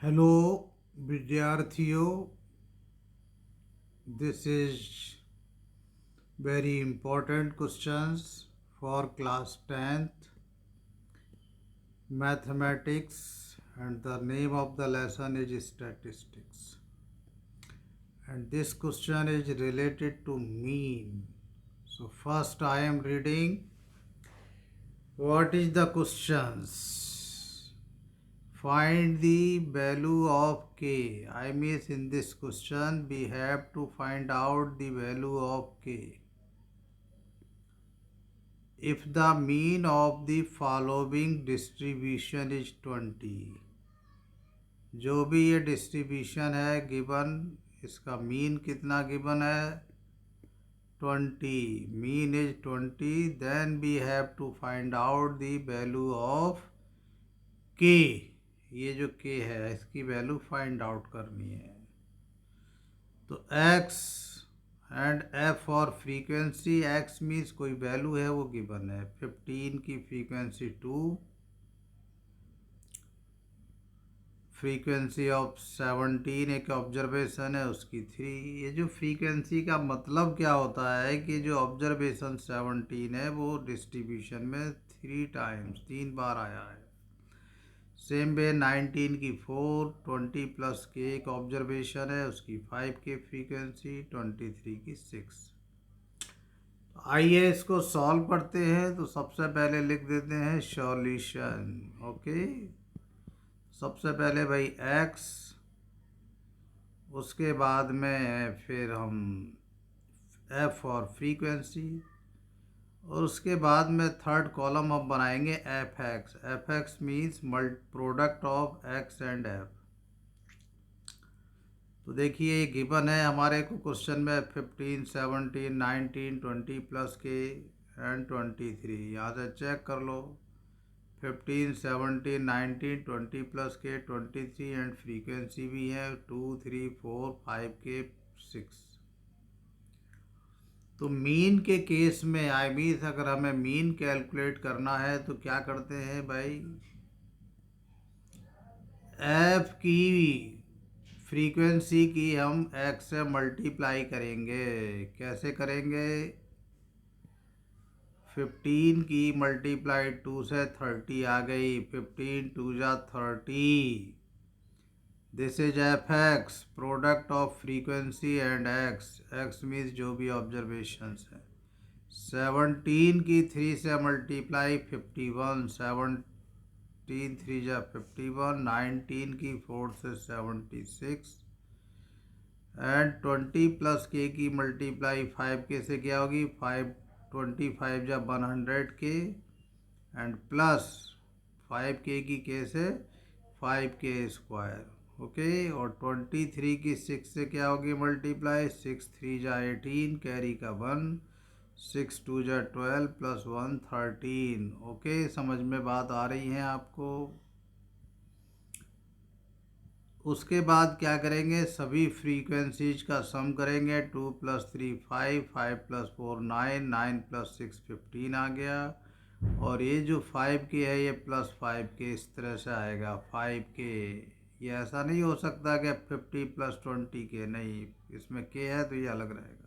Hello विद्यार्थियों, this is very important questions for class 10th mathematics, and the name of the lesson is statistics, and this question is related to mean. So first I am reading what is the questions. Find the value of k. I mean, in this question we have to find out the value of k. If the mean of the following distribution is 20, जो भी ये distribution है given, इसका mean कितना given है 20, mean is 20, then we have to find out the value of k. ये जो के है इसकी वैल्यू फाइंड आउट करनी है। तो x एंड f और फ्रीक्वेंसी, x मीन्स कोई वैल्यू है वो गिवन है, 15 की फ्रीक्वेंसी 2, फ्रीक्वेंसी ऑफ 17 एक ऑब्जर्वेशन है उसकी 3। ये जो फ्रीक्वेंसी का मतलब क्या होता है कि जो ऑब्जर्वेशन 17 है वो डिस्ट्रीब्यूशन में 3 टाइम्स 3 बार आया है। सेम वे 19 की 4, 20 प्लस के एक ऑब्जर्वेशन है उसकी 5 के फ्रीक्वेंसी, 23 की 6। आइए इसको सॉल्व करते हैं। तो सबसे पहले लिख देते हैं सॉल्यूशन। ओके, सबसे पहले भाई x, उसके बाद में फिर हम f और फ्रीक्वेंसी, और उसके बाद में थर्ड कॉलम हम बनाएंगे F x. F x means product of x and f। तो देखिए ये गिवन है हमारे को क्वेश्चन में 15, 17, 19, 20 प्लस के एंड 23। यहाँ से चेक कर लो 15, 17, 19, 20 प्लस के 23 एंड फ्रीक्वेंसी भी है 2, 3, 4, 5 के 6। तो मीन के केस में आई मीन अगर हमें मीन कैलकुलेट करना है तो क्या करते हैं भाई, एफ की फ्रीक्वेंसी की हम एक्स से मल्टीप्लाई करेंगे। कैसे करेंगे, 15 की मल्टीप्लाई 2 से 30 आ गई, 15 2 जा 30। This is F x, product of frequency and x. X means जो भी ऑब्जर्वेशंस है। 17 की 3 से मल्टीप्लाई 51, 17 3 जा 51, 19 की 4 से 76, एंड 20 प्लस के की मल्टीप्लाई 5 के से क्या होगी 5, 25 जा 100 के, एंड प्लस 5 के से 5 के स्क्वायर। ओके, और 23 की 6 से क्या होगी मल्टीप्लाई, 6 3 जा 18, कैरी का 1, 6 2 जा 12 प्लस 1 13। ओके, समझ में बात आ रही है आपको। उसके बाद क्या करेंगे, सभी फ्रीक्वेंसीज का सम करेंगे। 2 प्लस 3 5, 5 प्लस 4 9, 9 प्लस 6 15 आ गया। और ये जो 5 के है ये प्लस 5 के इस तरह से आएगा 5 के। ये ऐसा नहीं हो सकता कि 50 प्लस 20 के, नहीं, इसमें के है तो ये अलग रहेगा।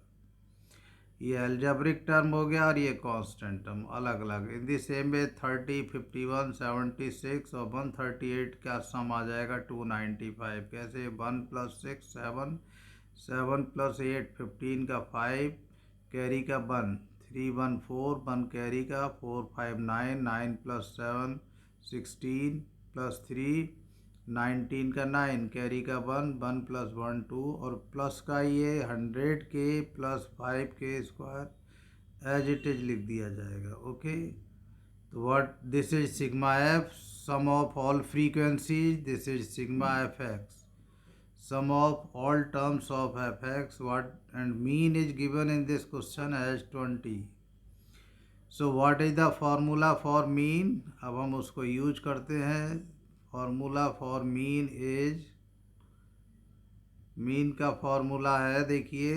ये अलजेब्रिक टर्म हो गया और ये कांस्टेंट टर्म अलग अलग। इन दी सेम वे 30, 51, 76 और 138 का सम आ जाएगा 295। कैसे, 1 प्लस 6 7, 7 प्लस 8 15 का 5, कैरी का 1, 3 1 4, 1 कैरी का 4 5 9, 9 प्लस 7 16 प्लस 3 19 का 9, कैरी का 1, 1 प्लस 1 2, और प्लस का ये 100 के प्लस 5 के स्क्वायर एज इट इज लिख दिया जाएगा। ओके, तो what this is sigma f, sum of all frequencies, this is sigma f x, sum of all terms of fx, what and mean is given in this question as 20. So what is the formula for mean? अब हम उसको use करते हैं। Formula for mean is, mean का formula है देखिए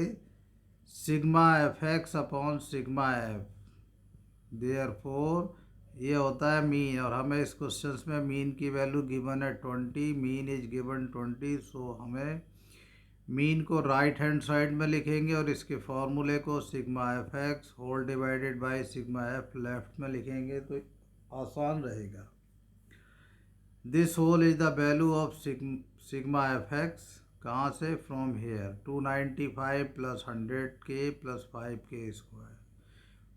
sigma f x upon sigma F. Therefore ये होता है मीन, और हमें इस क्वेश्चन में मीन की वैल्यू गिवन है 20, मीन इज गिवन 20, सो हमें मीन को राइट हैंड साइड में लिखेंगे और इसके फॉर्मूले को sigma f x whole divided by sigma f left में लिखेंगे तो आसान रहेगा। This whole is the value of sigma f x, कहाँ से, from here 295 plus 100k plus 5k square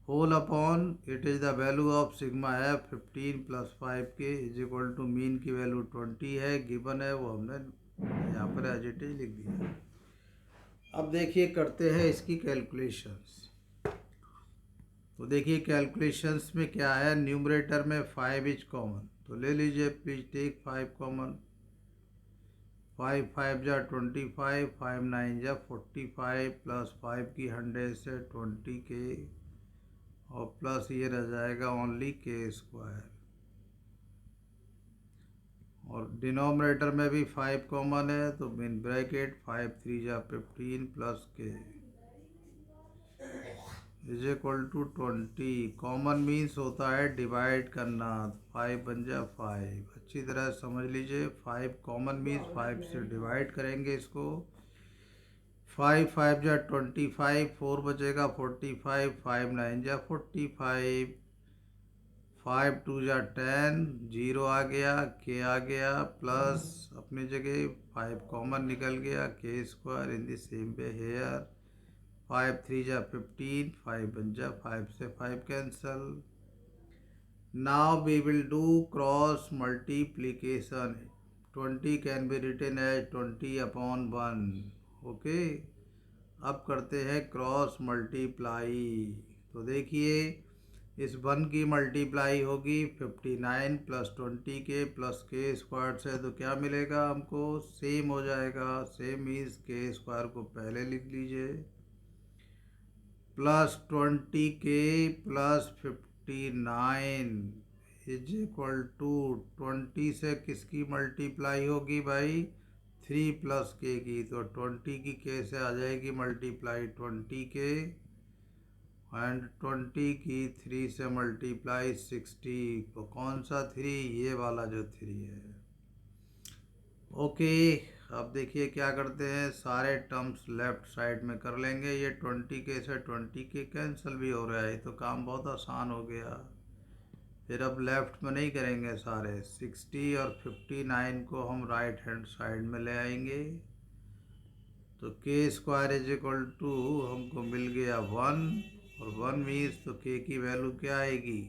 whole upon it is the value of sigma f 15 plus 5k is equal to mean की वैल्यू 20 है, given है, वो हमने यहाँ पर एज इट इज लिख दिया। अब देखिए करते हैं इसकी कैलकुलेशंस। तो देखिए कैलकुलेशंस में क्या है, न्यूमरेटर में 5 इज कॉमन, तो ले लीजिए, प्लीज टेक 5 कॉमन। 5 5 जा 25, 5 9 जा 45 प्लस 5 की 100 से 20k और प्लस ये रह जाएगा ओनली k स्क्वायर, और डिनोमिनेटर में भी 5 कॉमन है, तो इन ब्रैकेट 5 3 जा 15 plus k is equal to 20। Common means होता है डिवाइड करना, 5 बन जा 5, अच्छी तरह समझ लीजिए। 5 कॉमन मीन्स 5 से डिवाइड करेंगे इसको, 5 5 जा 25, 4 बचेगा 45, 5 9 जा 45, 5 2 जा 10, 0 आ गया, k आ गया, प्लस अपनी जगह 5 कॉमन निकल गया, k square in the same way here, 5 3 जा 15, 5 बन जा 5 से 5 cancel. Now we will do cross multiplication, 20 can be written as 20 upon 1, okay. अब करते हैं क्रॉस मल्टीप्लाई, तो देखिए इस 1 की मल्टीप्लाई होगी 59 plus 20k plus k square से, तो क्या मिलेगा हमको, सेम हो जाएगा, सेम मीन्स k स्क्वायर को पहले लिख लीजिए, plus 20k plus 59 is equal to 20 से किसकी मल्टीप्लाई होगी भाई, 3 प्लस k की, तो 20 की k से आ जाएगी मल्टीप्लाई 20k, एंड 20 की 3 से मल्टीप्लाई 60, तो कौन सा 3, ये वाला जो 3 है, ओके। अब देखिए क्या करते हैं, सारे टर्म्स लेफ्ट साइड में कर लेंगे, ये 20k से 20k कैंसिल भी हो रहा है, तो काम बहुत आसान हो गया। फिर अब लेफ्ट में नहीं करेंगे सारे, 60 और 59 को हम राइट हैंड साइड में ले आएंगे, तो k square is equal to हमको मिल गया 1, और 1 मीन्स तो k की वैल्यू क्या आएगी,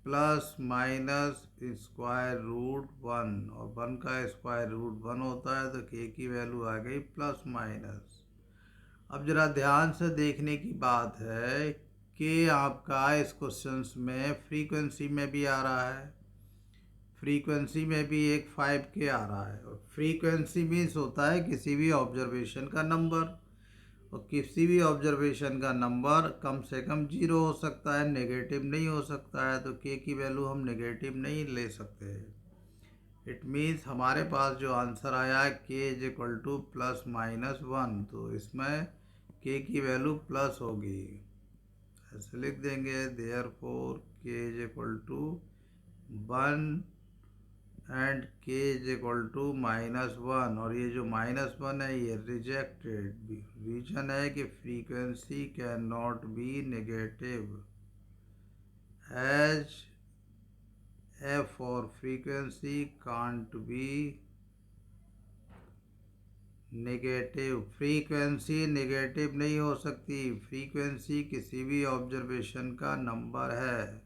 प्लस माइनस स्क्वायर रूट 1, और 1 का स्क्वायर रूट 1 होता है, तो k की वैल्यू आ गई प्लस माइनस। अब ज़रा ध्यान से देखने की बात है कि आपका इस क्वेश्चन में फ्रीक्वेंसी में भी आ रहा है, फ्रीक्वेंसी में भी एक 5k आ रहा है, और फ्रीक्वेंसी मीन्स होता है किसी भी ऑब्जर्वेशन का नंबर, और किसी भी ऑब्जर्वेशन का नंबर कम से कम 0 हो सकता है, नेगेटिव नहीं हो सकता है, तो k की वैल्यू हम नेगेटिव नहीं ले सकते। इट मीन्स हमारे पास जो आंसर आया है k is equal two plus minus 1, तो इसमें k की वैल्यू प्लस होगी, ऐसे लिख देंगे, therefore k is equal to 1 and k is equal to -1, और ये जो -1 है ये रिजेक्टेड, रीजन है कि frequency can not be negative, as f और frequency can't be negative, frequency negative नहीं हो सकती, फ्रीक्वेंसी किसी भी ऑब्जर्वेशन का नंबर है,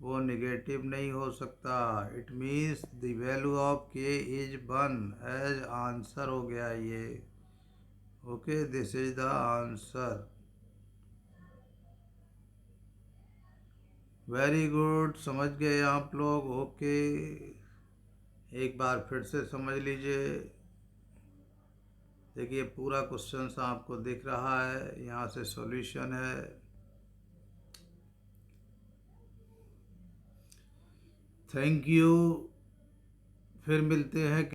वो नेगेटिव नहीं हो सकता। It means the value of k is 1, as answer हो गया ये, okay, this is the answer. Very good, समझ गए आप लोग, ओके। एक बार फिर से समझ लीजिए, देखिए पूरा क्वेश्चन आपको दिख रहा है, यहाँ से सॉल्यूशन है। थैंक यू, फिर मिलते हैं।